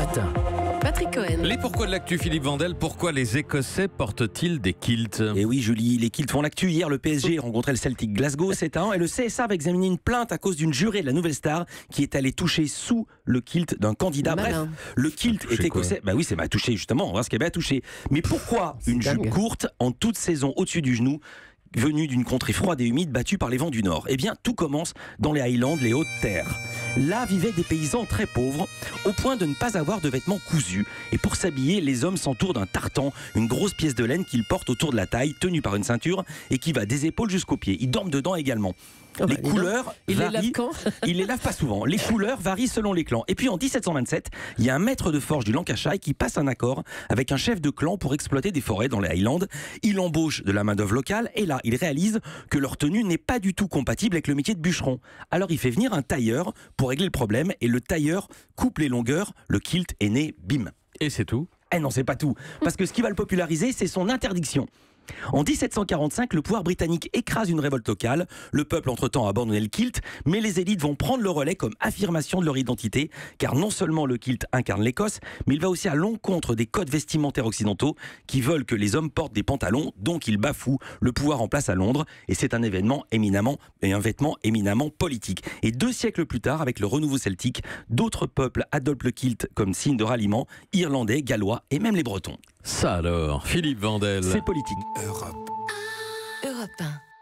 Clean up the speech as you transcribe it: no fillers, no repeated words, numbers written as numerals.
matin. Patrick Cohen. Les pourquoi de l'actu, Philippe Vandel, pourquoi les Écossais portent-ils des kilts? Et oui, Julie, les kilts font l'actu. Hier, le PSG rencontrait le Celtic Glasgow, c'est un, et le CSA va examiner une plainte à cause d'une jurée de la Nouvelle Star qui est allée toucher sous le kilt d'un candidat. Malin. Bref, le kilt est écossais. Bah oui, c'est touché justement, on va voir ce qu'elle a touché. Mais pourquoi une jupe courte en toute saison au-dessus du genou, venue d'une contrée froide et humide battue par les vents du nord? Eh bien, tout commence dans les Highlands, les hautes terres. Là vivaient des paysans très pauvres, au point de ne pas avoir de vêtements cousus. Et pour s'habiller, les hommes s'entourent d'un tartan, une grosse pièce de laine qu'ils portent autour de la taille, tenue par une ceinture, et qui va des épaules jusqu'aux pieds. Ils dorment dedans également. Les couleurs Il les varient. lave quand? Il les lave pas souvent. Les couleurs varient selon les clans. Et puis en 1727, il y a un maître de forge du Lancashire qui passe un accord avec un chef de clan pour exploiter des forêts dans les Highlands. Il embauche de la main-d'œuvre locale et là, il réalise que leur tenue n'est pas du tout compatible avec le métier de bûcheron. Alors il fait venir un tailleur pour régler le problème et le tailleur coupe les longueurs. Le kilt est né, bim. Et c'est tout? Eh non, c'est pas tout. Parce que ce qui va le populariser, c'est son interdiction. En 1745, le pouvoir britannique écrase une révolte locale. Le peuple, entre-temps, a abandonné le kilt, mais les élites vont prendre le relais comme affirmation de leur identité, car non seulement le kilt incarne l'Écosse, mais il va aussi à l'encontre des codes vestimentaires occidentaux qui veulent que les hommes portent des pantalons, donc il bafoue le pouvoir en place à Londres, et c'est un vêtement éminemment politique. Et 2 siècles plus tard, avec le renouveau celtique, d'autres peuples adoptent le kilt comme signe de ralliement, irlandais, gallois et même les Bretons. Ça alors, Philippe Vandel. C'est politique. Europe 1.